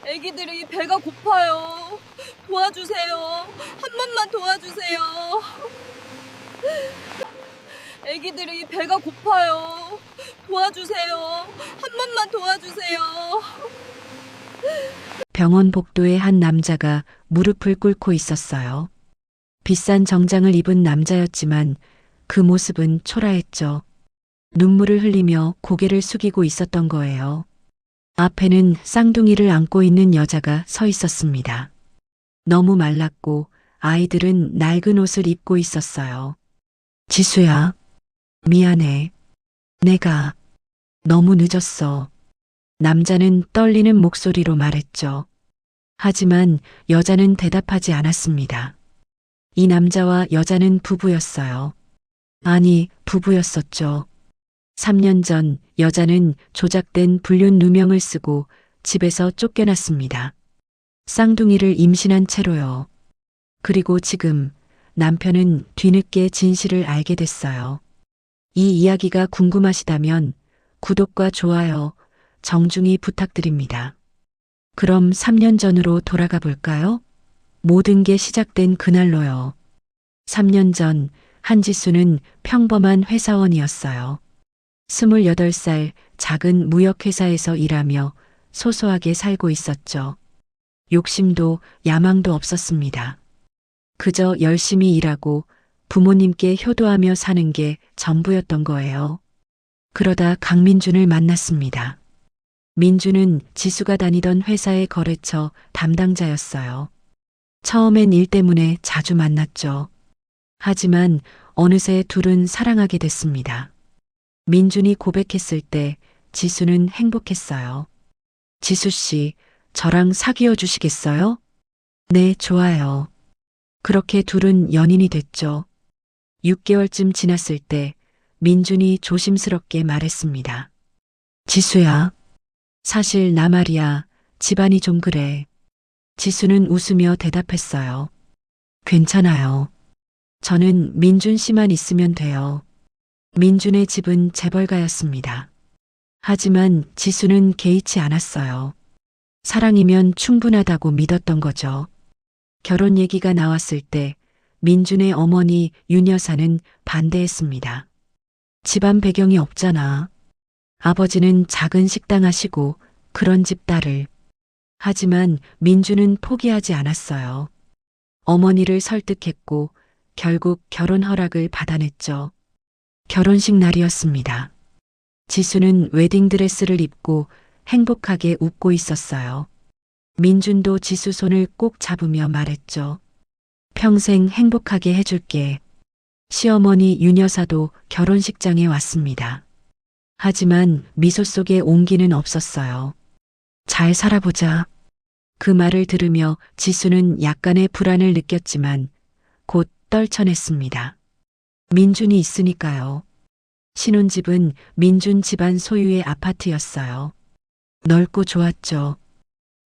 애기들이 배가 고파요. 도와주세요. 한 번만 도와주세요. 애기들이 배가 고파요. 도와주세요. 한 번만 도와주세요. 병원 복도에 한 남자가 무릎을 꿇고 있었어요. 비싼 정장을 입은 남자였지만 그 모습은 초라했죠. 눈물을 흘리며 고개를 숙이고 있었던 거예요. 앞에는 쌍둥이를 안고 있는 여자가 서 있었습니다. 너무 말랐고 아이들은 낡은 옷을 입고 있었어요. 지수야, 미안해. 내가 너무 늦었어. 남자는 떨리는 목소리로 말했죠. 하지만 여자는 대답하지 않았습니다. 이 남자와 여자는 부부였어요. 아니, 부부였었죠. 3년 전 여자는 조작된 불륜 누명을 쓰고 집에서 쫓겨났습니다. 쌍둥이를 임신한 채로요. 그리고 지금 남편은 뒤늦게 진실을 알게 됐어요. 이 이야기가 궁금하시다면 구독과 좋아요, 정중히 부탁드립니다. 그럼 3년 전으로 돌아가 볼까요? 모든 게 시작된 그날로요. 3년 전 한지수는 평범한 회사원이었어요. 28살 작은 무역회사에서 일하며 소소하게 살고 있었죠. 욕심도 야망도 없었습니다. 그저 열심히 일하고 부모님께 효도하며 사는 게 전부였던 거예요. 그러다 강민준을 만났습니다. 민준은 지수가 다니던 회사의 거래처 담당자였어요. 처음엔 일 때문에 자주 만났죠. 하지만 어느새 둘은 사랑하게 됐습니다. 민준이 고백했을 때 지수는 행복했어요. 지수 씨, 저랑 사귀어 주시겠어요? 네, 좋아요. 그렇게 둘은 연인이 됐죠. 6개월쯤 지났을 때 민준이 조심스럽게 말했습니다. 지수야, 사실 나 말이야, 집안이 좀 그래. 지수는 웃으며 대답했어요. 괜찮아요. 저는 민준 씨만 있으면 돼요. 민준의 집은 재벌가였습니다. 하지만 지수는 개의치 않았어요. 사랑이면 충분하다고 믿었던 거죠. 결혼 얘기가 나왔을 때 민준의 어머니 윤 여사는 반대했습니다. 집안 배경이 없잖아. 아버지는 작은 식당 하시고 그런 집 딸을. 하지만 민준은 포기하지 않았어요. 어머니를 설득했고 결국 결혼 허락을 받아냈죠. 결혼식 날이었습니다. 지수는 웨딩드레스를 입고 행복하게 웃고 있었어요. 민준도 지수 손을 꼭 잡으며 말했죠. 평생 행복하게 해줄게. 시어머니 윤 여사도 결혼식장에 왔습니다. 하지만 미소 속에 온기는 없었어요. 잘 살아보자. 그 말을 들으며 지수는 약간의 불안을 느꼈지만 곧 떨쳐냈습니다. 민준이 있으니까요. 신혼집은 민준 집안 소유의 아파트였어요. 넓고 좋았죠.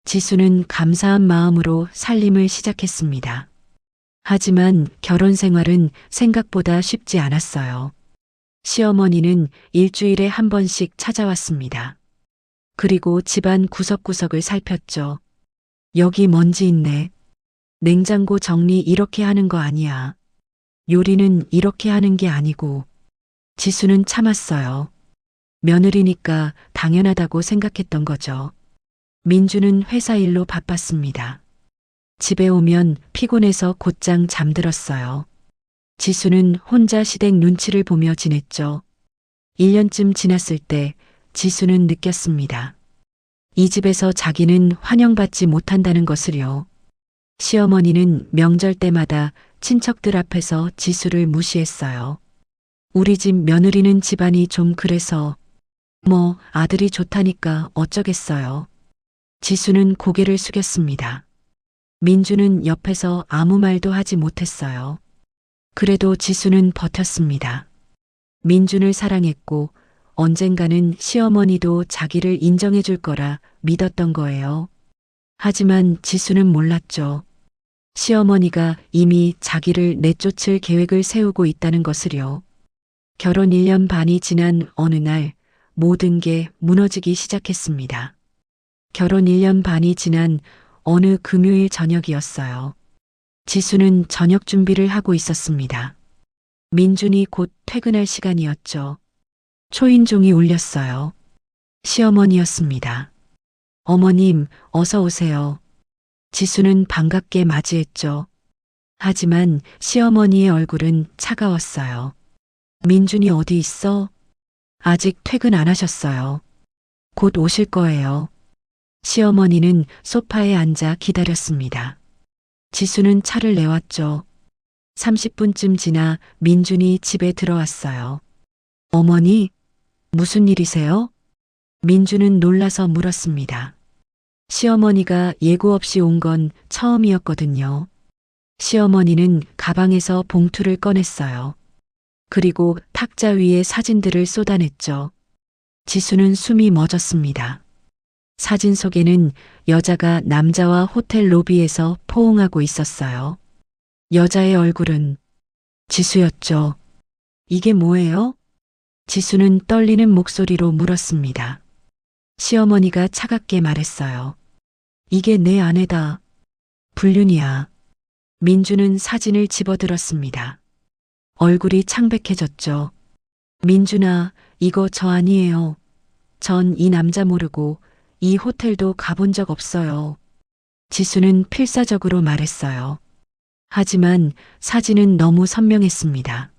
지수는 감사한 마음으로 살림을 시작했습니다. 하지만 결혼 생활은 생각보다 쉽지 않았어요. 시어머니는 일주일에 한 번씩 찾아왔습니다. 그리고 집안 구석구석을 살폈죠. 여기 먼지 있네. 냉장고 정리 이렇게 하는 거 아니야. 요리는 이렇게 하는 게 아니고. 지수는 참았어요. 며느리니까 당연하다고 생각했던 거죠. 민주는 회사 일로 바빴습니다. 집에 오면 피곤해서 곧장 잠들었어요. 지수는 혼자 시댁 눈치를 보며 지냈죠. 1년쯤 지났을 때 지수는 느꼈습니다. 이 집에서 자기는 환영받지 못한다는 것을요. 시어머니는 명절 때마다 친척들 앞에서 지수를 무시했어요. 우리 집 며느리는 집안이 좀 그래서 뭐 아들이 좋다니까 어쩌겠어요. 지수는 고개를 숙였습니다. 민주는 옆에서 아무 말도 하지 못했어요. 그래도 지수는 버텼습니다. 민준을 사랑했고 언젠가는 시어머니도 자기를 인정해 줄 거라 믿었던 거예요. 하지만 지수는 몰랐죠. 시어머니가 이미 자기를 내쫓을 계획을 세우고 있다는 것을요. 결혼 1년 반이 지난 어느 날 모든 게 무너지기 시작했습니다. 결혼 1년 반이 지난 어느 금요일 저녁이었어요. 지수는 저녁 준비를 하고 있었습니다. 민준이 곧 퇴근할 시간이었죠. 초인종이 울렸어요. 시어머니였습니다. 어머님, 어서 오세요. 지수는 반갑게 맞이했죠. 하지만 시어머니의 얼굴은 차가웠어요. 민준이 어디 있어? 아직 퇴근 안 하셨어요. 곧 오실 거예요. 시어머니는 소파에 앉아 기다렸습니다. 지수는 차를 내왔죠. 30분쯤 지나 민준이 집에 들어왔어요. 어머니, 무슨 일이세요? 민준은 놀라서 물었습니다. 시어머니가 예고 없이 온 건 처음이었거든요. 시어머니는 가방에서 봉투를 꺼냈어요. 그리고 탁자 위에 사진들을 쏟아냈죠. 지수는 숨이 멎었습니다. 사진 속에는 여자가 남자와 호텔 로비에서 포옹하고 있었어요. 여자의 얼굴은 지수였죠. 이게 뭐예요? 지수는 떨리는 목소리로 물었습니다. 시어머니가 차갑게 말했어요. 이게 내 아내다. 불륜이야. 민준은 사진을 집어들었습니다. 얼굴이 창백해졌죠. 민준아, 이거 저 아니에요. 전 이 남자 모르고 이 호텔도 가본 적 없어요. 지수는 필사적으로 말했어요. 하지만 사진은 너무 선명했습니다.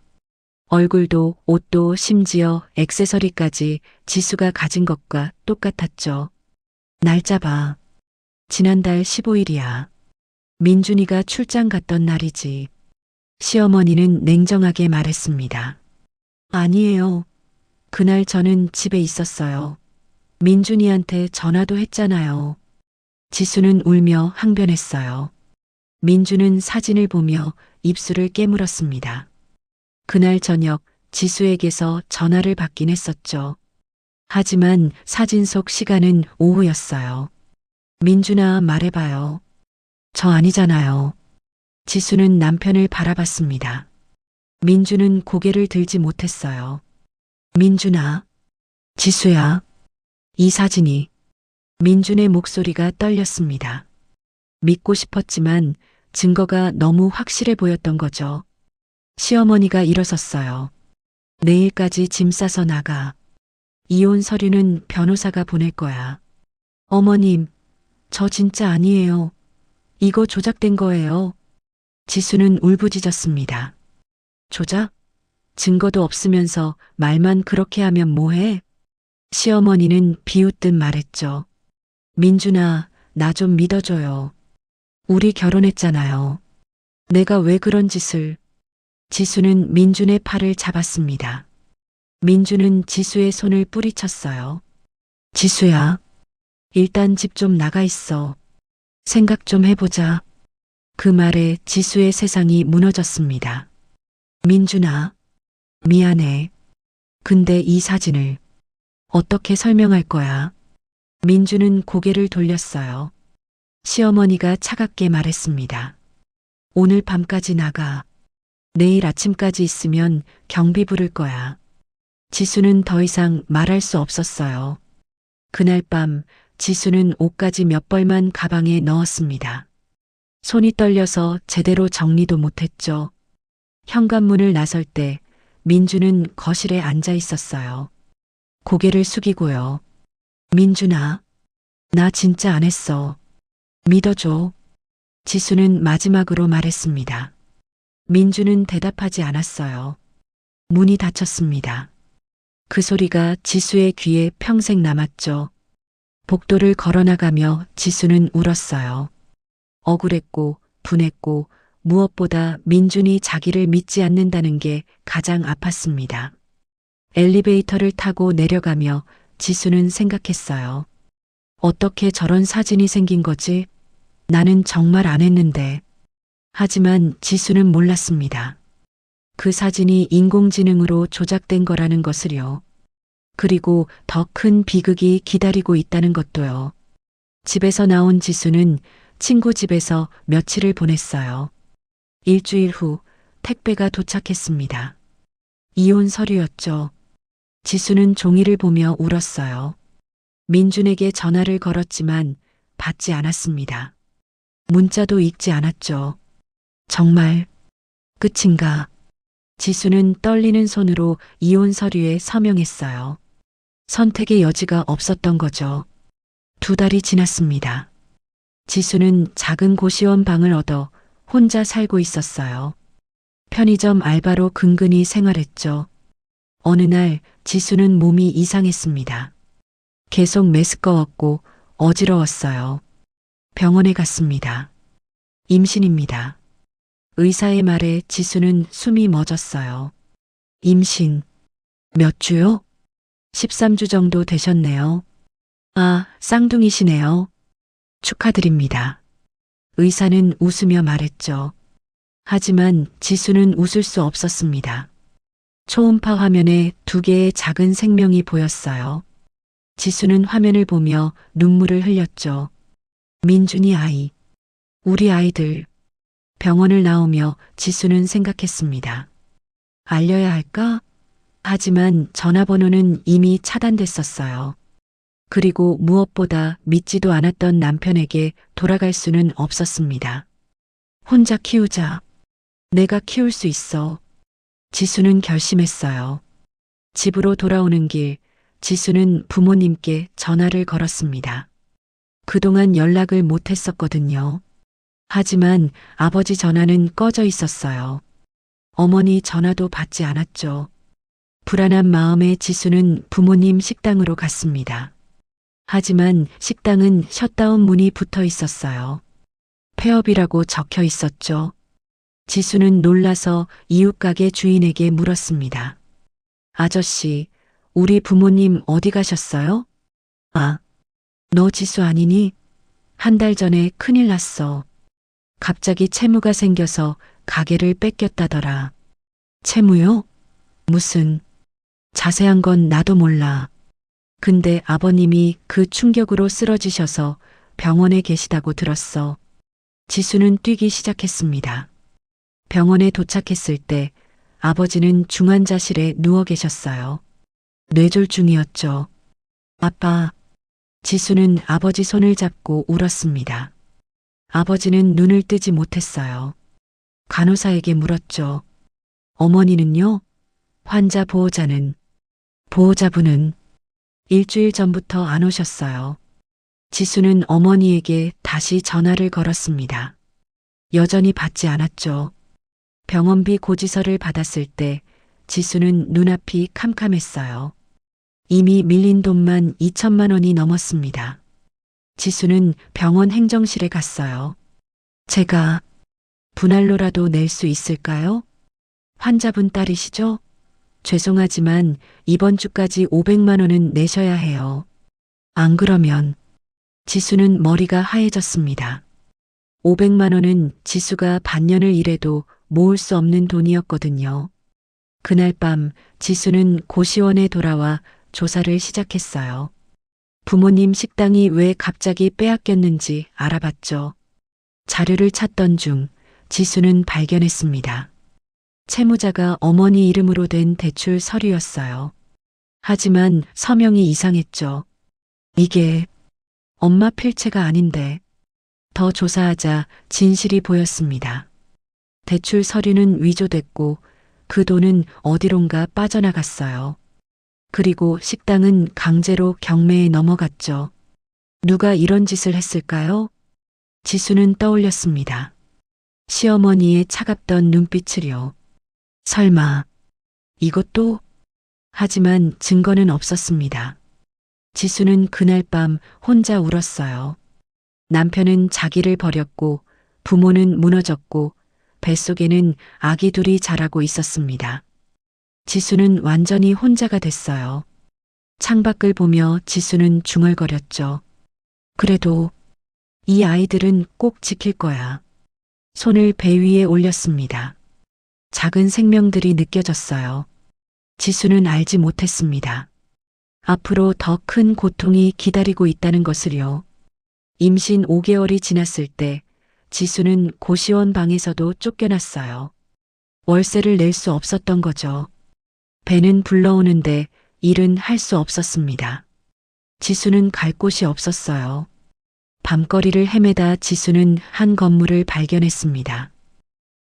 얼굴도 옷도 심지어 액세서리까지 지수가 가진 것과 똑같았죠. 날짜 봐. 지난달 15일이야. 민준이가 출장 갔던 날이지. 시어머니는 냉정하게 말했습니다. 아니에요. 그날 저는 집에 있었어요. 민준이한테 전화도 했잖아요. 지수는 울며 항변했어요. 민준은 사진을 보며 입술을 깨물었습니다. 그날 저녁 지수에게서 전화를 받긴 했었죠. 하지만 사진 속 시간은 오후였어요. 민준아, 말해봐요. 저 아니잖아요. 지수는 남편을 바라봤습니다. 민준은 고개를 들지 못했어요. 민준아, 지수야. 이 사진이. 민준의 목소리가 떨렸습니다. 믿고 싶었지만 증거가 너무 확실해 보였던 거죠. 시어머니가 일어섰어요. 내일까지 짐 싸서 나가. 이혼 서류는 변호사가 보낼 거야. 어머님, 저 진짜 아니에요. 이거 조작된 거예요. 지수는 울부짖었습니다. 조작? 증거도 없으면서 말만 그렇게 하면 뭐해? 시어머니는 비웃듯 말했죠. 민준아, 나 좀 믿어줘요. 우리 결혼했잖아요. 내가 왜 그런 짓을. 지수는 민준의 팔을 잡았습니다. 민준은 지수의 손을 뿌리쳤어요. 지수야, 일단 집 좀 나가 있어. 생각 좀 해보자. 그 말에 지수의 세상이 무너졌습니다. 민준아, 미안해. 근데 이 사진을 어떻게 설명할 거야? 민준은 고개를 돌렸어요. 시어머니가 차갑게 말했습니다. 오늘 밤까지 나가. 내일 아침까지 있으면 경비 부를 거야. 지수는 더 이상 말할 수 없었어요. 그날 밤 지수는 옷까지 몇 벌만 가방에 넣었습니다. 손이 떨려서 제대로 정리도 못했죠. 현관문을 나설 때 민준은 거실에 앉아 있었어요. 고개를 숙이고요. 민준아, 나 진짜 안 했어. 믿어줘. 지수는 마지막으로 말했습니다. 민준은 대답하지 않았어요. 문이 닫혔습니다. 그 소리가 지수의 귀에 평생 남았죠. 복도를 걸어나가며 지수는 울었어요. 억울했고 분했고 무엇보다 민준이 자기를 믿지 않는다는 게 가장 아팠습니다. 엘리베이터를 타고 내려가며 지수는 생각했어요. 어떻게 저런 사진이 생긴 거지? 나는 정말 안 했는데. 하지만 지수는 몰랐습니다. 그 사진이 인공지능으로 조작된 거라는 것을요. 그리고 더 큰 비극이 기다리고 있다는 것도요. 집에서 나온 지수는 친구 집에서 며칠을 보냈어요. 일주일 후 택배가 도착했습니다. 이혼 서류였죠. 지수는 종이를 보며 울었어요. 민준에게 전화를 걸었지만 받지 않았습니다. 문자도 읽지 않았죠. 정말 끝인가? 지수는 떨리는 손으로 이혼 서류에 서명했어요. 선택의 여지가 없었던 거죠. 2달이 지났습니다. 지수는 작은 고시원 방을 얻어 혼자 살고 있었어요. 편의점 알바로 근근히 생활했죠. 어느 날 지수는 몸이 이상했습니다. 계속 메스꺼웠고 어지러웠어요. 병원에 갔습니다. 임신입니다. 의사의 말에 지수는 숨이 멎었어요. 임신. 몇 주요? 13주 정도 되셨네요. 아, 쌍둥이시네요. 축하드립니다. 의사는 웃으며 말했죠. 하지만 지수는 웃을 수 없었습니다. 초음파 화면에 2개의 작은 생명이 보였어요. 지수는 화면을 보며 눈물을 흘렸죠. 민준이 아이. 우리 아이들. 병원을 나오며 지수는 생각했습니다. 알려야 할까? 하지만 전화번호는 이미 차단됐었어요. 그리고 무엇보다 믿지도 않았던 남편에게 돌아갈 수는 없었습니다. 혼자 키우자. 내가 키울 수 있어. 지수는 결심했어요. 집으로 돌아오는 길, 지수는 부모님께 전화를 걸었습니다. 그동안 연락을 못 했었거든요. 하지만 아버지 전화는 꺼져 있었어요. 어머니 전화도 받지 않았죠. 불안한 마음에 지수는 부모님 식당으로 갔습니다. 하지만 식당은 셧다운 문이 붙어 있었어요. 폐업이라고 적혀 있었죠. 지수는 놀라서 이웃가게 주인에게 물었습니다. 아저씨, 우리 부모님 어디 가셨어요? 아, 너 지수 아니니? 1달 전에 큰일 났어. 갑자기 채무가 생겨서 가게를 뺏겼다더라. 채무요? 무슨? 자세한 건 나도 몰라. 근데 아버님이 그 충격으로 쓰러지셔서 병원에 계시다고 들었어. 지수는 뛰기 시작했습니다. 병원에 도착했을 때 아버지는 중환자실에 누워 계셨어요. 뇌졸중이었죠. 아빠. 지수는 아버지 손을 잡고 울었습니다. 아버지는 눈을 뜨지 못했어요. 간호사에게 물었죠. 어머니는요? 환자 보호자는? 보호자분은? 일주일 전부터 안 오셨어요. 지수는 어머니에게 다시 전화를 걸었습니다. 여전히 받지 않았죠. 병원비 고지서를 받았을 때 지수는 눈앞이 캄캄했어요. 이미 밀린 돈만 2천만 원이 넘었습니다. 지수는 병원 행정실에 갔어요. 제가 분할로라도 낼 수 있을까요? 환자분 딸이시죠? 죄송하지만 이번 주까지 500만 원은 내셔야 해요. 안 그러면 지수는 머리가 하얘졌습니다. 500만 원은 지수가 반년을 일해도 모을 수 없는 돈이었거든요. 그날 밤 지수는 고시원에 돌아와 조사를 시작했어요. 부모님 식당이 왜 갑자기 빼앗겼는지 알아봤죠. 자료를 찾던 중 지수는 발견했습니다. 채무자가 어머니 이름으로 된 대출 서류였어요. 하지만 서명이 이상했죠. 이게 엄마 필체가 아닌데. 더 조사하자 진실이 보였습니다. 대출 서류는 위조됐고 그 돈은 어디론가 빠져나갔어요. 그리고 식당은 강제로 경매에 넘어갔죠. 누가 이런 짓을 했을까요? 지수는 떠올렸습니다. 시어머니의 차갑던 눈빛을요. 설마 이것도? 하지만 증거는 없었습니다. 지수는 그날 밤 혼자 울었어요. 남편은 자기를 버렸고 부모는 무너졌고 뱃속에는 아기 둘이 자라고 있었습니다. 지수는 완전히 혼자가 됐어요. 창밖을 보며 지수는 중얼거렸죠. 그래도 이 아이들은 꼭 지킬 거야. 손을 배 위에 올렸습니다. 작은 생명들이 느껴졌어요. 지수는 알지 못했습니다. 앞으로 더 큰 고통이 기다리고 있다는 것을요. 임신 5개월이 지났을 때 지수는 고시원 방에서도 쫓겨났어요. 월세를 낼 수 없었던 거죠. 배는 불러오는데 일은 할 수 없었습니다. 지수는 갈 곳이 없었어요. 밤거리를 헤매다 지수는 한 건물을 발견했습니다.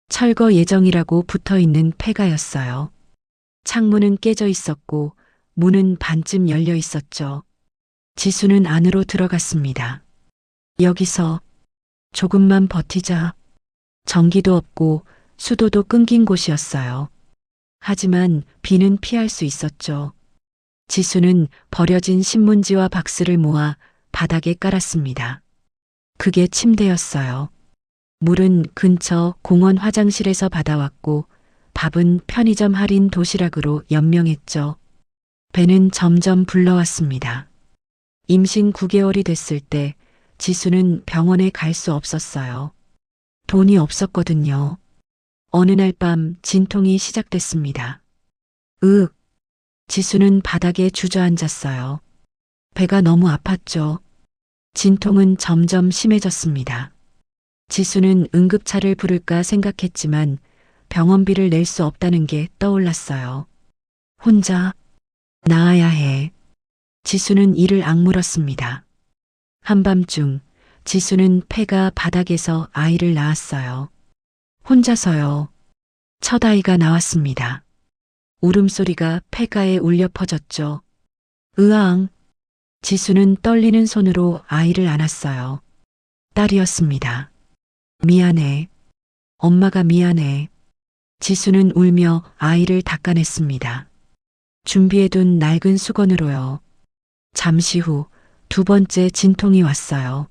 철거 예정이라고 붙어 있는 폐가였어요. 창문은 깨져 있었고 문은 반쯤 열려 있었죠. 지수는 안으로 들어갔습니다. 여기서 조금만 버티자. 전기도 없고 수도도 끊긴 곳이었어요. 하지만 비는 피할 수 있었죠. 지수는 버려진 신문지와 박스를 모아 바닥에 깔았습니다. 그게 침대였어요. 물은 근처 공원 화장실에서 받아왔고 밥은 편의점 할인 도시락으로 연명했죠. 배는 점점 불러왔습니다. 임신 9개월이 됐을 때 지수는 병원에 갈 수 없었어요. 돈이 없었거든요. 어느 날 밤 진통이 시작됐습니다. 지수는 바닥에 주저앉았어요. 배가 너무 아팠죠. 진통은 점점 심해졌습니다. 지수는 응급차를 부를까 생각했지만 병원비를 낼 수 없다는 게 떠올랐어요. 혼자 나아야 해. 지수는 이를 악물었습니다. 한밤중 지수는 폐가 바닥에서 아이를 낳았어요. 혼자서요. 첫 아이가 나왔습니다. 울음소리가 폐가에 울려 퍼졌죠. 으앙. 지수는 떨리는 손으로 아이를 안았어요. 딸이었습니다. 미안해. 엄마가 미안해. 지수는 울며 아이를 닦아냈습니다. 준비해둔 낡은 수건으로요. 잠시 후 두 번째 진통이 왔어요.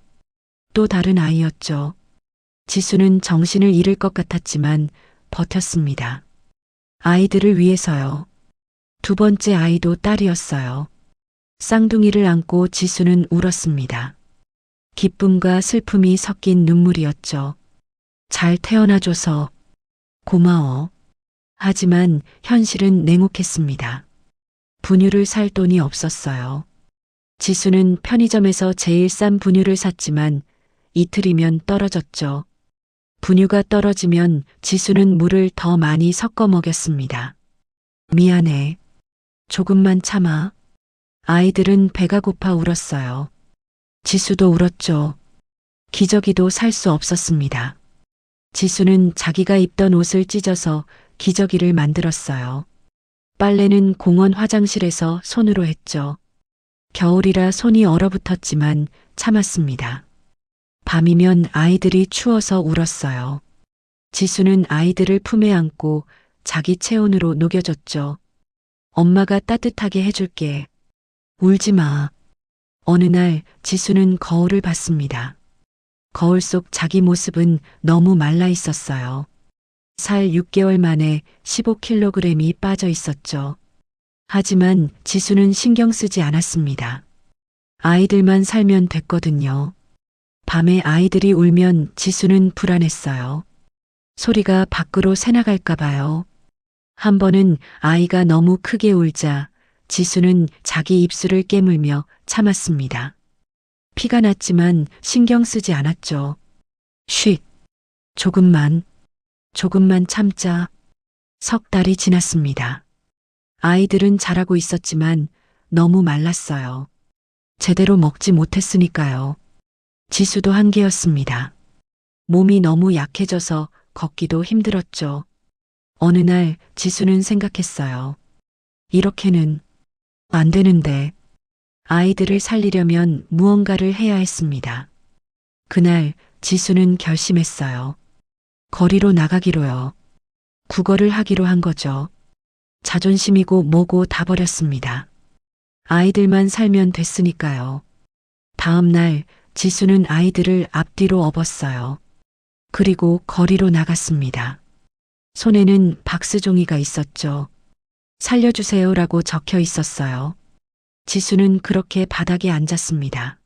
또 다른 아이였죠. 지수는 정신을 잃을 것 같았지만 버텼습니다. 아이들을 위해서요. 두 번째 아이도 딸이었어요. 쌍둥이를 안고 지수는 울었습니다. 기쁨과 슬픔이 섞인 눈물이었죠. 잘 태어나줘서 고마워. 하지만 현실은 냉혹했습니다. 분유를 살 돈이 없었어요. 지수는 편의점에서 제일 싼 분유를 샀지만 이틀이면 떨어졌죠. 분유가 떨어지면 지수는 물을 더 많이 섞어 먹였습니다. 미안해. 조금만 참아. 아이들은 배가 고파 울었어요. 지수도 울었죠. 기저귀도 살 수 없었습니다. 지수는 자기가 입던 옷을 찢어서 기저귀를 만들었어요. 빨래는 공원 화장실에서 손으로 했죠. 겨울이라 손이 얼어붙었지만 참았습니다. 밤이면 아이들이 추워서 울었어요. 지수는 아이들을 품에 안고 자기 체온으로 녹여줬죠. 엄마가 따뜻하게 해줄게. 울지 마. 어느 날 지수는 거울을 봤습니다. 거울 속 자기 모습은 너무 말라 있었어요. 살 6개월 만에 15kg이 빠져 있었죠. 하지만 지수는 신경 쓰지 않았습니다. 아이들만 살면 됐거든요. 밤에 아이들이 울면 지수는 불안했어요. 소리가 밖으로 새나갈까 봐요. 한 번은 아이가 너무 크게 울자 지수는 자기 입술을 깨물며 참았습니다. 피가 났지만 신경 쓰지 않았죠. 쉿. 조금만 참자. 석 달이 지났습니다. 아이들은 자라고 있었지만 너무 말랐어요. 제대로 먹지 못했으니까요. 지수도 한계였습니다. 몸이 너무 약해져서 걷기도 힘들었죠. 어느 날 지수는 생각했어요. 이렇게는 안 되는데 아이들을 살리려면 무언가를 해야 했습니다. 그날 지수는 결심했어요. 거리로 나가기로요. 구걸을 하기로 한 거죠. 자존심이고 뭐고 다 버렸습니다. 아이들만 살면 됐으니까요. 다음 날 지수는 아이들을 앞뒤로 업었어요. 그리고 거리로 나갔습니다. 손에는 박스종이가 있었죠. 살려주세요라고 적혀 있었어요. 지수는 그렇게 바닥에 앉았습니다.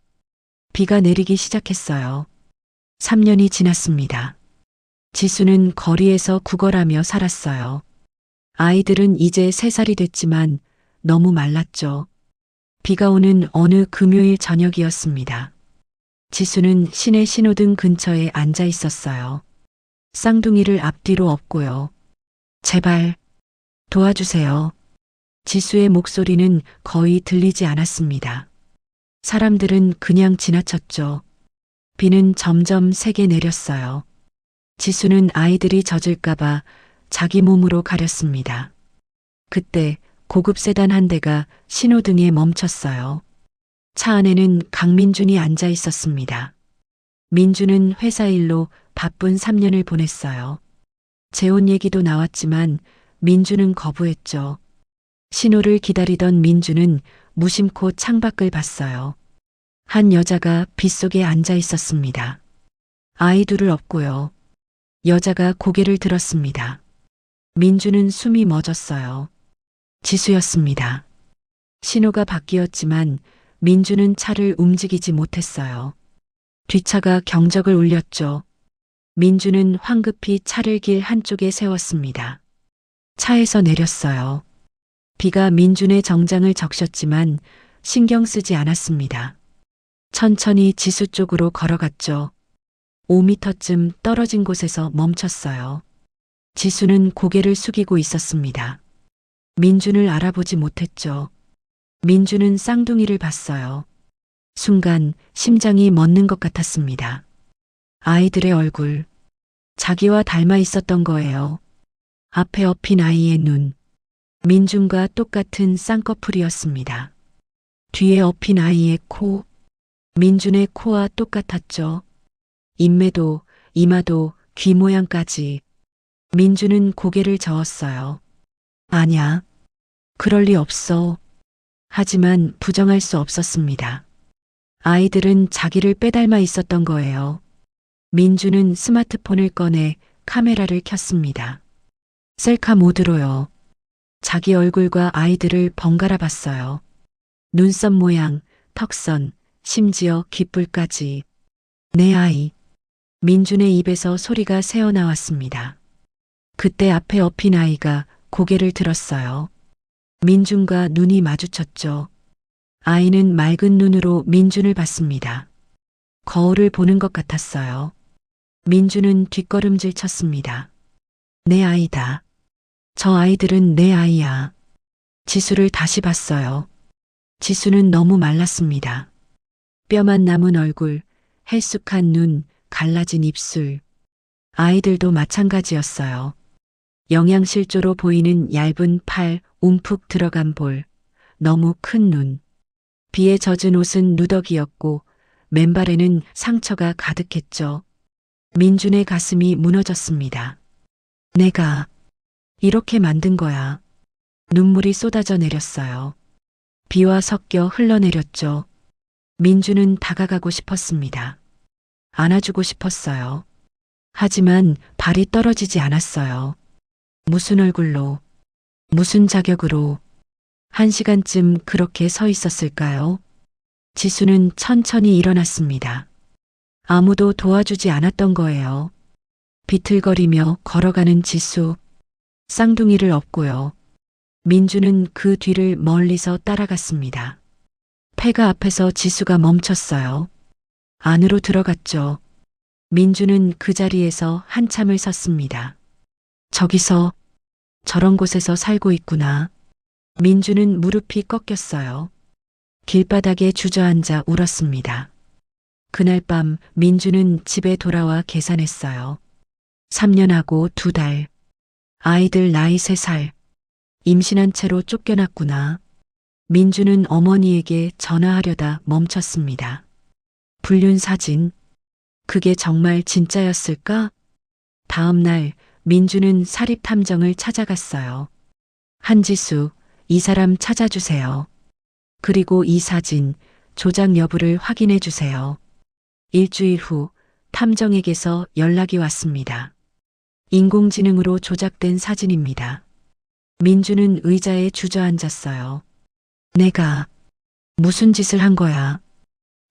비가 내리기 시작했어요. 3년이 지났습니다. 지수는 거리에서 구걸하며 살았어요. 아이들은 이제 3살이 됐지만 너무 말랐죠. 비가 오는 어느 금요일 저녁이었습니다. 지수는 시내 신호등 근처에 앉아 있었어요. 쌍둥이를 앞뒤로 업고요. 제발 도와주세요. 지수의 목소리는 거의 들리지 않았습니다. 사람들은 그냥 지나쳤죠. 비는 점점 세게 내렸어요. 지수는 아이들이 젖을까봐 자기 몸으로 가렸습니다. 그때 고급 세단 한 대가 신호등에 멈췄어요. 차 안에는 강민준이 앉아 있었습니다. 민준은 회사 일로 바쁜 3년을 보냈어요. 재혼 얘기도 나왔지만 민준은 거부했죠. 신호를 기다리던 민준은 무심코 창밖을 봤어요. 한 여자가 빗속에 앉아 있었습니다. 아이 둘을 업고요. 여자가 고개를 들었습니다. 민준은 숨이 멎었어요. 지수였습니다. 신호가 바뀌었지만 민준은 차를 움직이지 못했어요. 뒷차가 경적을 울렸죠. 민준은 황급히 차를 길 한쪽에 세웠습니다. 차에서 내렸어요. 비가 민준의 정장을 적셨지만 신경 쓰지 않았습니다. 천천히 지수 쪽으로 걸어갔죠. 5미터쯤 떨어진 곳에서 멈췄어요. 지수는 고개를 숙이고 있었습니다. 민준을 알아보지 못했죠. 민준은 쌍둥이를 봤어요. 순간 심장이 멎는 것 같았습니다. 아이들의 얼굴, 자기와 닮아 있었던 거예요. 앞에 엎인 아이의 눈, 민준과 똑같은 쌍꺼풀이었습니다. 뒤에 엎인 아이의 코, 민준의 코와 똑같았죠. 인매도, 이마도, 귀 모양까지. 민준은 고개를 저었어요. 아냐, 그럴 리 없어. 하지만 부정할 수 없었습니다. 아이들은 자기를 빼닮아 있었던 거예요. 민준은 스마트폰을 꺼내 카메라를 켰습니다. 셀카 모드로요. 자기 얼굴과 아이들을 번갈아 봤어요. 눈썹 모양, 턱선, 심지어 귓불까지. 내 아이. 민준의 입에서 소리가 새어나왔습니다. 그때 앞에 엎인 아이가 고개를 들었어요. 민준과 눈이 마주쳤죠. 아이는 맑은 눈으로 민준을 봤습니다. 거울을 보는 것 같았어요. 민준은 뒷걸음질 쳤습니다. 내 아이다. 저 아이들은 내 아이야. 지수를 다시 봤어요. 지수는 너무 말랐습니다. 뼈만 남은 얼굴, 헬쑥한 눈, 갈라진 입술. 아이들도 마찬가지였어요. 영양실조로 보이는 얇은 팔, 움푹 들어간 볼, 너무 큰 눈. 비에 젖은 옷은 누더기였고 맨발에는 상처가 가득했죠. 민준의 가슴이 무너졌습니다. 내가 이렇게 만든 거야. 눈물이 쏟아져 내렸어요. 비와 섞여 흘러내렸죠. 민준은 다가가고 싶었습니다. 안아주고 싶었어요. 하지만 발이 떨어지지 않았어요. 무슨 얼굴로, 무슨 자격으로 1시간쯤 그렇게 서 있었을까요? 지수는 천천히 일어났습니다. 아무도 도와주지 않았던 거예요. 비틀거리며 걸어가는 지수, 쌍둥이를 업고요. 민주는 그 뒤를 멀리서 따라갔습니다. 폐가 앞에서 지수가 멈췄어요. 안으로 들어갔죠. 민주는 그 자리에서 한참을 섰습니다. 저기서, 저런 곳에서 살고 있구나. 민주는 무릎이 꺾였어요. 길바닥에 주저앉아 울었습니다. 그날 밤 민주는 집에 돌아와 계산했어요. 3년하고 2달. 아이들 나이 3살. 임신한 채로 쫓겨났구나. 민주는 어머니에게 전화하려다 멈췄습니다. 불륜 사진. 그게 정말 진짜였을까? 다음 날 민주는 사립탐정을 찾아갔어요. 한지수, 이 사람 찾아주세요. 그리고 이 사진, 조작 여부를 확인해 주세요. 일주일 후 탐정에게서 연락이 왔습니다. 인공지능으로 조작된 사진입니다. 민주는 의자에 주저앉았어요. 내가 무슨 짓을 한 거야?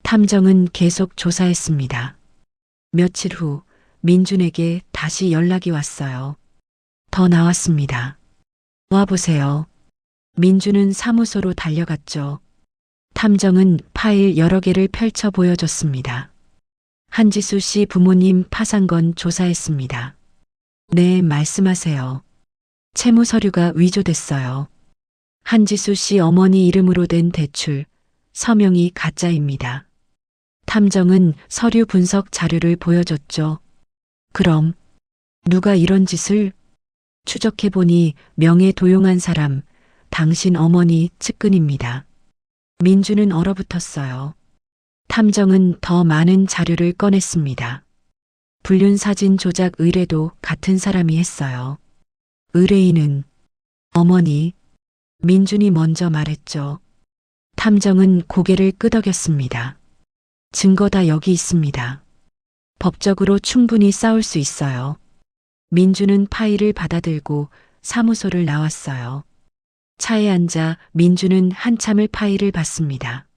탐정은 계속 조사했습니다. 며칠 후 민준에게 다시 연락이 왔어요. 더 나왔습니다. 와보세요. 민준은 사무소로 달려갔죠. 탐정은 파일 여러 개를 펼쳐 보여줬습니다. 한지수 씨 부모님 파산건 조사했습니다. 네, 말씀하세요. 채무 서류가 위조됐어요. 한지수 씨 어머니 이름으로 된 대출, 서명이 가짜입니다. 탐정은 서류 분석 자료를 보여줬죠. 그럼 누가 이런 짓을? 추적해보니 명예 도용한 사람, 당신 어머니 측근입니다. 민주는 얼어붙었어요. 탐정은 더 많은 자료를 꺼냈습니다. 불륜 사진 조작 의뢰도 같은 사람이 했어요. 의뢰인은 어머니, 민준이 먼저 말했죠. 탐정은 고개를 끄덕였습니다. 증거 다 여기 있습니다. 법적으로 충분히 싸울 수 있어요. 민주는 파일을 받아들고 사무소를 나왔어요. 차에 앉아 민주는 한참을 파일을 봤습니다.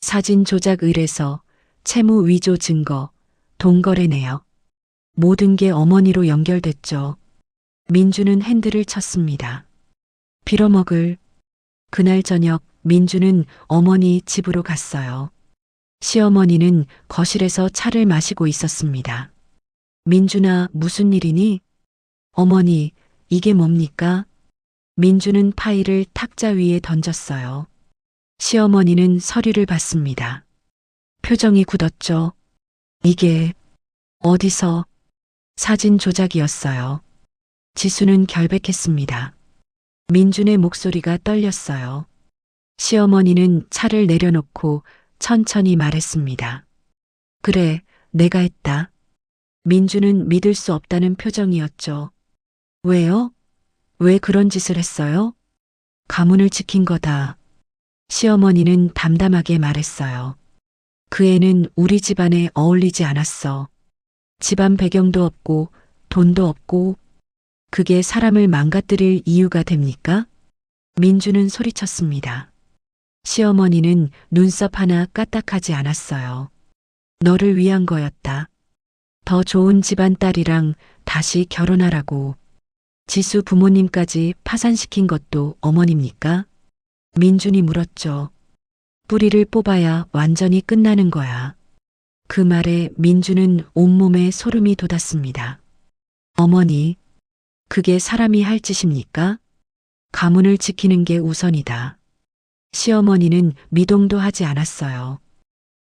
사진 조작 의뢰서, 채무 위조 증거, 동거래 내역. 모든 게 어머니로 연결됐죠. 민주는 핸들을 쳤습니다. 빌어먹을. 그날 저녁 민주는 어머니 집으로 갔어요. 시어머니는 거실에서 차를 마시고 있었습니다. 민준아, 무슨 일이니? 어머니, 이게 뭡니까? 민주는 파일을 탁자 위에 던졌어요. 시어머니는 서류를 봤습니다. 표정이 굳었죠. 이게 어디서? 사진 조작이었어요. 지수는 결백했습니다. 민준의 목소리가 떨렸어요. 시어머니는 차를 내려놓고 천천히 말했습니다. 그래, 내가 했다. 민주는 믿을 수 없다는 표정이었죠. 왜요? 왜 그런 짓을 했어요? 가문을 지킨 거다. 시어머니는 담담하게 말했어요. 그 애는 우리 집안에 어울리지 않았어. 집안 배경도 없고 돈도 없고 그게 사람을 망가뜨릴 이유가 됩니까? 민주는 소리쳤습니다. 시어머니는 눈썹 하나 까딱하지 않았어요. 너를 위한 거였다. 더 좋은 집안 딸이랑 다시 결혼하라고. 지수 부모님까지 파산시킨 것도 어머니입니까? 민준이 물었죠. 뿌리를 뽑아야 완전히 끝나는 거야. 그 말에 민주는 온몸에 소름이 돋았습니다. 어머니, 그게 사람이 할 짓입니까? 가문을 지키는 게 우선이다. 시어머니는 미동도 하지 않았어요.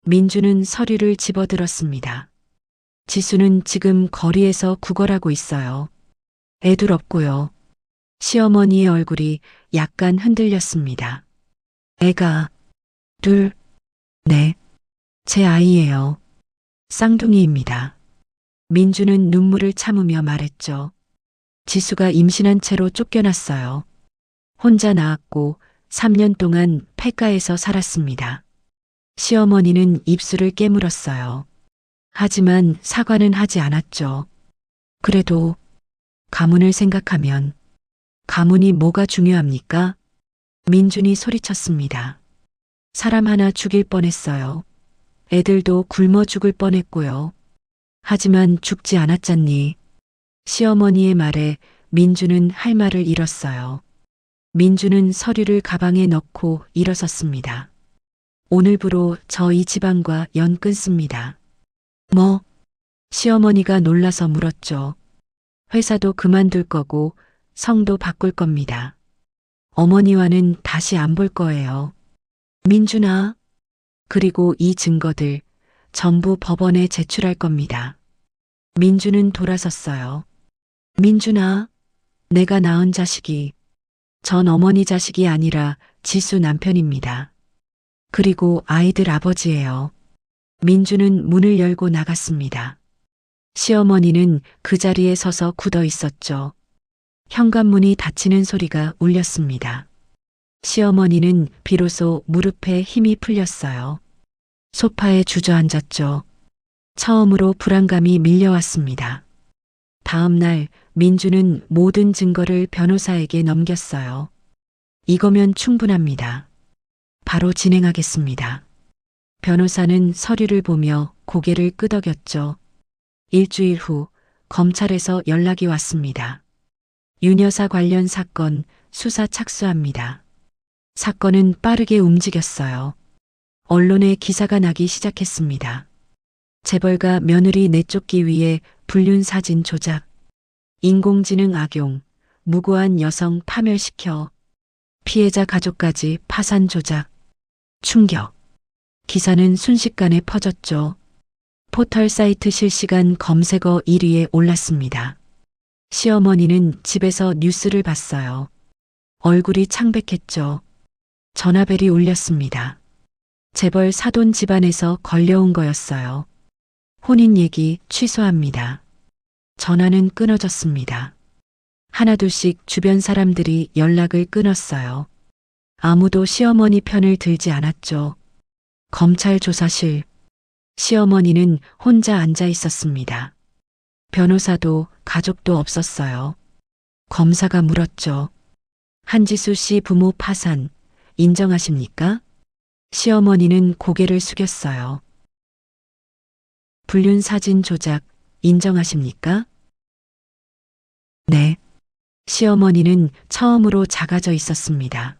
민주는 서류를 집어들었습니다. 지수는 지금 거리에서 구걸하고 있어요. 애들 없고요. 시어머니의 얼굴이 약간 흔들렸습니다. 애가 둘, 네, 제 아이예요. 쌍둥이입니다. 민주는 눈물을 참으며 말했죠. 지수가 임신한 채로 쫓겨났어요. 혼자 낳았고 3년 동안 폐가에서 살았습니다. 시어머니는 입술을 깨물었어요. 하지만 사과는 하지 않았죠. 그래도 가문을 생각하면 가문이 뭐가 중요합니까? 민준이 소리쳤습니다. 사람 하나 죽일 뻔했어요. 애들도 굶어 죽을 뻔했고요. 하지만 죽지 않았잖니. 시어머니의 말에 민주는 할 말을 잃었어요. 민주는 서류를 가방에 넣고 일어섰습니다. 오늘부로 저 이 집안과 연 끊습니다. 뭐? 시어머니가 놀라서 물었죠. 회사도 그만둘 거고 성도 바꿀 겁니다. 어머니와는 다시 안 볼 거예요. 민준아. 그리고 이 증거들 전부 법원에 제출할 겁니다. 민주는 돌아섰어요. 민준아, 내가 낳은 자식이 전 어머니 자식이 아니라 지수 남편입니다. 그리고 아이들 아버지예요. 민주는 문을 열고 나갔습니다. 시어머니는 그 자리에 서서 굳어 있었죠. 현관문이 닫히는 소리가 울렸습니다. 시어머니는 비로소 무릎에 힘이 풀렸어요. 소파에 주저앉았죠. 처음으로 불안감이 밀려왔습니다. 다음 날 민주는 모든 증거를 변호사에게 넘겼어요. 이거면 충분합니다. 바로 진행하겠습니다. 변호사는 서류를 보며 고개를 끄덕였죠. 일주일 후 검찰에서 연락이 왔습니다. 윤 여사 관련 사건 수사 착수합니다. 사건은 빠르게 움직였어요. 언론에 기사가 나기 시작했습니다. 재벌가 며느리 내쫓기 위해 불륜 사진 조작, 인공지능 악용, 무고한 여성 파멸시켜, 피해자 가족까지 파산 조작, 충격. 기사는 순식간에 퍼졌죠. 포털 사이트 실시간 검색어 1위에 올랐습니다. 시어머니는 집에서 뉴스를 봤어요. 얼굴이 창백했죠. 전화벨이 울렸습니다. 재벌 사돈 집안에서 걸려온 거였어요. 혼인 얘기 취소합니다. 전화는 끊어졌습니다. 하나둘씩 주변 사람들이 연락을 끊었어요. 아무도 시어머니 편을 들지 않았죠. 검찰 조사실. 시어머니는 혼자 앉아 있었습니다. 변호사도 가족도 없었어요. 검사가 물었죠. 한지수 씨 부모 파산 인정하십니까? 시어머니는 고개를 숙였어요. 불륜 사진 조작 인정하십니까? 네. 시어머니는 처음으로 작아져 있었습니다.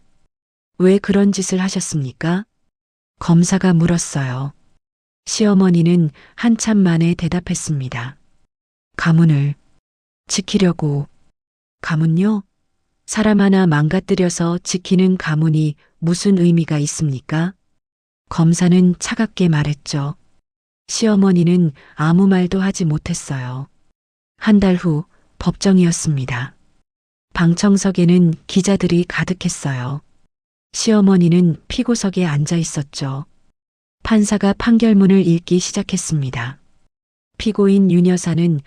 왜 그런 짓을 하셨습니까? 검사가 물었어요. 시어머니는 한참 만에 대답했습니다. 가문을 지키려고. 가문요? 사람 하나 망가뜨려서 지키는 가문이 무슨 의미가 있습니까? 검사는 차갑게 말했죠. 시어머니는 아무 말도 하지 못했어요. 한 달 후 법정이었습니다. 방청석에는 기자들이 가득했어요. 시어머니는 피고석에 앉아 있었죠. 판사가 판결문을 읽기 시작했습니다. 피고인 윤 여사는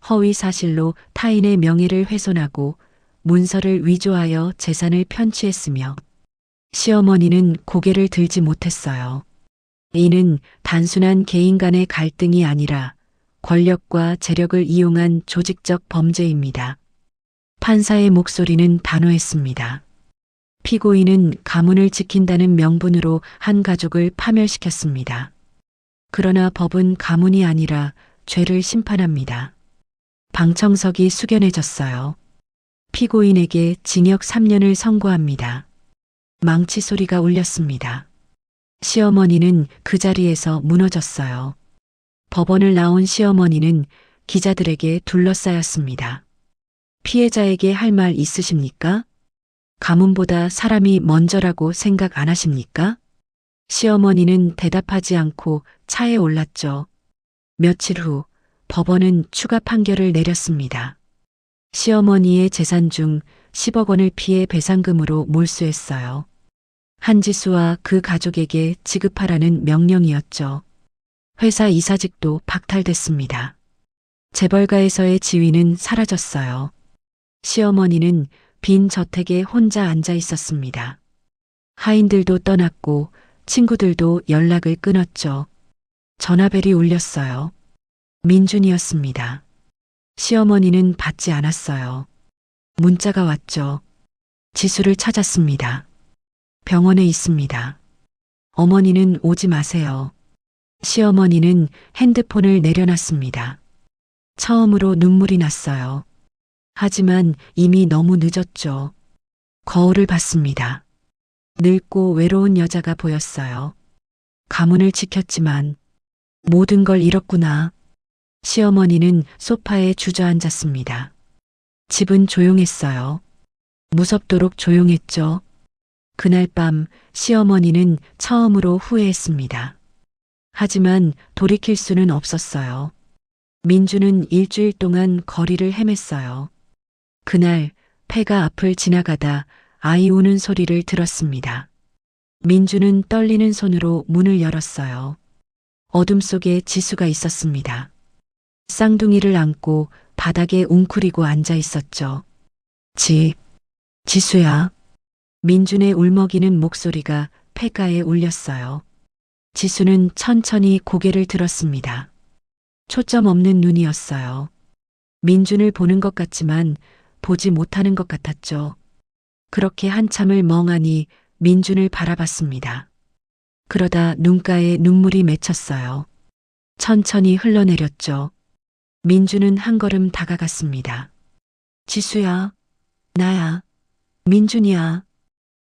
허위 사실로 타인의 명예를 훼손하고 문서를 위조하여 재산을 편취했으며 시어머니는 고개를 들지 못했어요. 이는 단순한 개인 간의 갈등이 아니라 권력과 재력을 이용한 조직적 범죄입니다. 판사의 목소리는 단호했습니다. 피고인은 가문을 지킨다는 명분으로 한 가족을 파멸시켰습니다. 그러나 법은 가문이 아니라 죄를 심판합니다. 방청석이 숙연해졌어요. 피고인에게 징역 3년을 선고합니다. 망치 소리가 울렸습니다. 시어머니는 그 자리에서 무너졌어요. 법원을 나온 시어머니는 기자들에게 둘러싸였습니다. 피해자에게 할 말 있으십니까? 가문보다 사람이 먼저라고 생각 안 하십니까? 시어머니는 대답하지 않고 차에 올랐죠. 며칠 후 법원은 추가 판결을 내렸습니다. 시어머니의 재산 중 10억 원을 피해 배상금으로 몰수했어요. 한지수와 그 가족에게 지급하라는 명령이었죠. 회사 이사직도 박탈됐습니다. 재벌가에서의 지위는 사라졌어요. 시어머니는 빈 저택에 혼자 앉아 있었습니다. 하인들도 떠났고 친구들도 연락을 끊었죠. 전화벨이 울렸어요. 민준이었습니다. 시어머니는 받지 않았어요. 문자가 왔죠. 지수를 찾았습니다. 병원에 있습니다. 어머니는 오지 마세요. 시어머니는 핸드폰을 내려놨습니다. 처음으로 눈물이 났어요. 하지만 이미 너무 늦었죠. 거울을 봤습니다. 늙고 외로운 여자가 보였어요. 가문을 지켰지만 모든 걸 잃었구나. 시어머니는 소파에 주저앉았습니다. 집은 조용했어요. 무섭도록 조용했죠. 그날 밤 시어머니는 처음으로 후회했습니다. 하지만 돌이킬 수는 없었어요. 민주는 일주일 동안 거리를 헤맸어요. 그날 폐가 앞을 지나가다 아이 우는 소리를 들었습니다. 민주는 떨리는 손으로 문을 열었어요. 어둠 속에 지수가 있었습니다. 쌍둥이를 안고 바닥에 웅크리고 앉아 있었죠. 지수야. 민준의 울먹이는 목소리가 폐가에 울렸어요. 지수는 천천히 고개를 들었습니다. 초점 없는 눈이었어요. 민준을 보는 것 같지만 보지 못하는 것 같았죠. 그렇게 한참을 멍하니 민준을 바라봤습니다. 그러다 눈가에 눈물이 맺혔어요. 천천히 흘러내렸죠. 민준은 한 걸음 다가갔습니다. 지수야, 나야, 민준이야.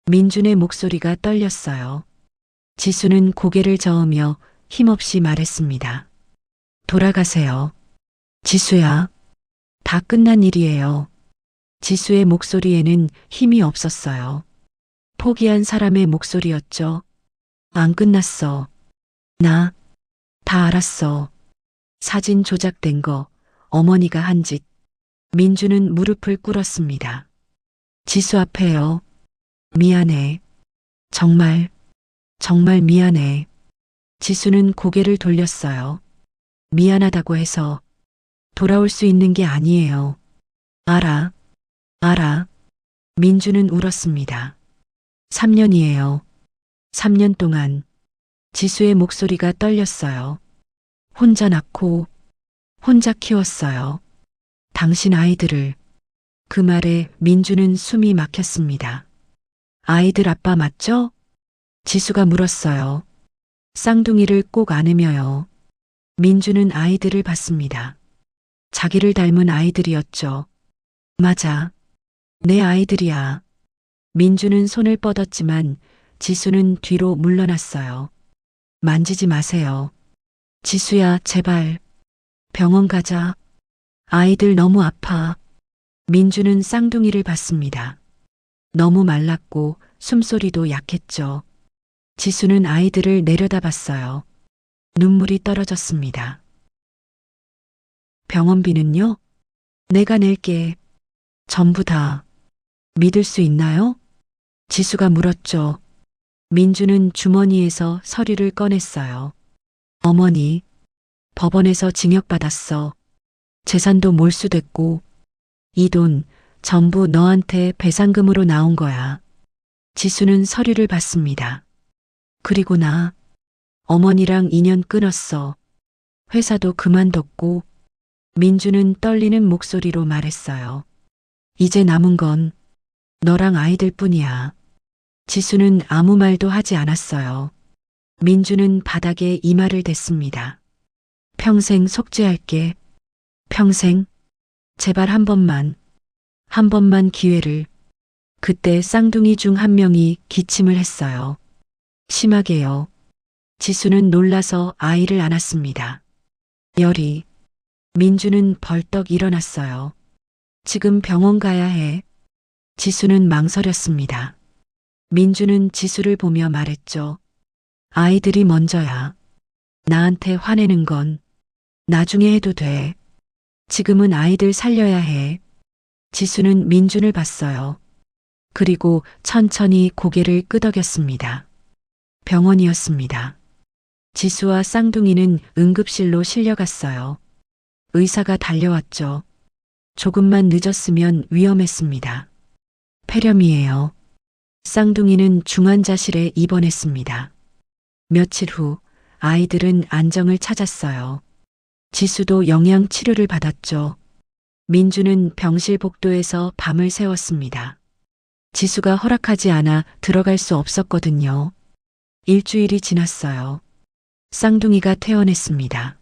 민준의 목소리가 떨렸어요. 지수는 고개를 저으며 힘없이 말했습니다. 돌아가세요. 지수야, 다 끝난 일이에요. 지수의 목소리에는 힘이 없었어요. 포기한 사람의 목소리였죠. 안 끝났어. 나 다 알았어. 사진 조작된 거 어머니가 한 짓. 민주는 무릎을 꿇었습니다. 지수 앞에요. 미안해. 정말, 정말 미안해. 지수는 고개를 돌렸어요. 미안하다고 해서 돌아올 수 있는 게 아니에요. 알아, 알아. 민주는 울었습니다. 3년이에요. 3년 동안 지수의 목소리가 떨렸어요. 혼자 낳고, 혼자 키웠어요. 당신 아이들을. 그 말에 민주는 숨이 막혔습니다. 아이들 아빠 맞죠? 지수가 물었어요. 쌍둥이를 꼭 안으며요. 민주는 아이들을 봤습니다. 자기를 닮은 아이들이었죠. 맞아. 내 아이들이야. 민주는 손을 뻗었지만 지수는 뒤로 물러났어요. 만지지 마세요. 지수야, 제발. 병원 가자. 아이들 너무 아파. 민주는 쌍둥이를 봤습니다. 너무 말랐고 숨소리도 약했죠. 지수는 아이들을 내려다봤어요. 눈물이 떨어졌습니다. 병원비는요? 내가 낼게. 전부 다. 믿을 수 있나요? 지수가 물었죠. 민주는 주머니에서 서류를 꺼냈어요. 어머니, 법원에서 징역받았어. 재산도 몰수됐고, 이 돈 전부 너한테 배상금으로 나온 거야. 지수는 서류를 받습니다. 그리고 나 어머니랑 인연 끊었어. 회사도 그만뒀고, 민주는 떨리는 목소리로 말했어요. 이제 남은 건 너랑 아이들 뿐이야. 지수는 아무 말도 하지 않았어요. 민주는 바닥에 이마를 댔습니다. 평생 속죄할게. 평생. 제발 한 번만 기회를. 그때 쌍둥이 중 한 명이 기침을 했어요. 심하게요. 지수는 놀라서 아이를 안았습니다. 열이. 민주는 벌떡 일어났어요. 지금 병원 가야 해. 지수는 망설였습니다. 민주는 지수를 보며 말했죠. 아이들이 먼저야. 나한테 화내는 건 나중에 해도 돼. 지금은 아이들 살려야 해. 지수는 민준을 봤어요. 그리고 천천히 고개를 끄덕였습니다. 병원이었습니다. 지수와 쌍둥이는 응급실로 실려갔어요. 의사가 달려왔죠. 조금만 늦었으면 위험했습니다. 폐렴이에요. 쌍둥이는 중환자실에 입원했습니다. 며칠 후 아이들은 안정을 찾았어요. 지수도 영양 치료를 받았죠. 민주는 병실 복도에서 밤을 새웠습니다. 지수가 허락하지 않아 들어갈 수 없었거든요. 일주일이 지났어요. 쌍둥이가 퇴원했습니다.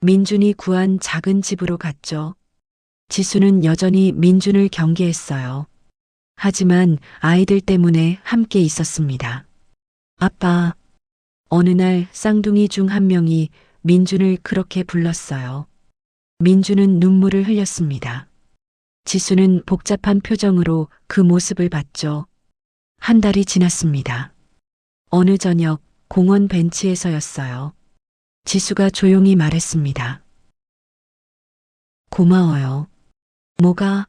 민준이 구한 작은 집으로 갔죠. 지수는 여전히 민준을 경계했어요. 하지만 아이들 때문에 함께 있었습니다. 아빠. 어느 날 쌍둥이 중 한 명이 민준을 그렇게 불렀어요. 민준은 눈물을 흘렸습니다. 지수는 복잡한 표정으로 그 모습을 봤죠. 한 달이 지났습니다. 어느 저녁 공원 벤치에서였어요. 지수가 조용히 말했습니다. 고마워요. 뭐가?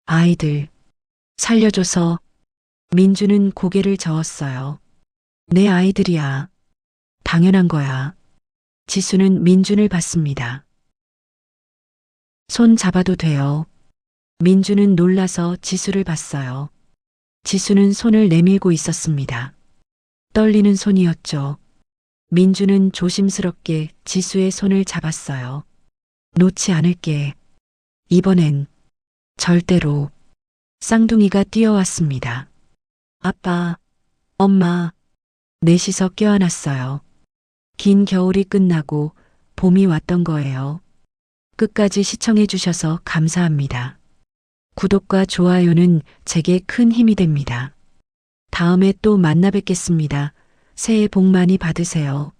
아이들. 살려줘서. 민주는 고개를 저었어요. 내 아이들이야. 당연한 거야. 지수는 민준을 봤습니다. 손 잡아도 돼요. 민주는 놀라서 지수를 봤어요. 지수는 손을 내밀고 있었습니다. 떨리는 손이었죠. 민주는 조심스럽게 지수의 손을 잡았어요. 놓지 않을게. 이번엔 절대로. 쌍둥이가 뛰어왔습니다. 아빠, 엄마. 넷이서 껴안았어요. 긴 겨울이 끝나고 봄이 왔던 거예요. 끝까지 시청해 주셔서 감사합니다. 구독과 좋아요는 제게 큰 힘이 됩니다. 다음에 또 만나 뵙겠습니다. 새해 복 많이 받으세요.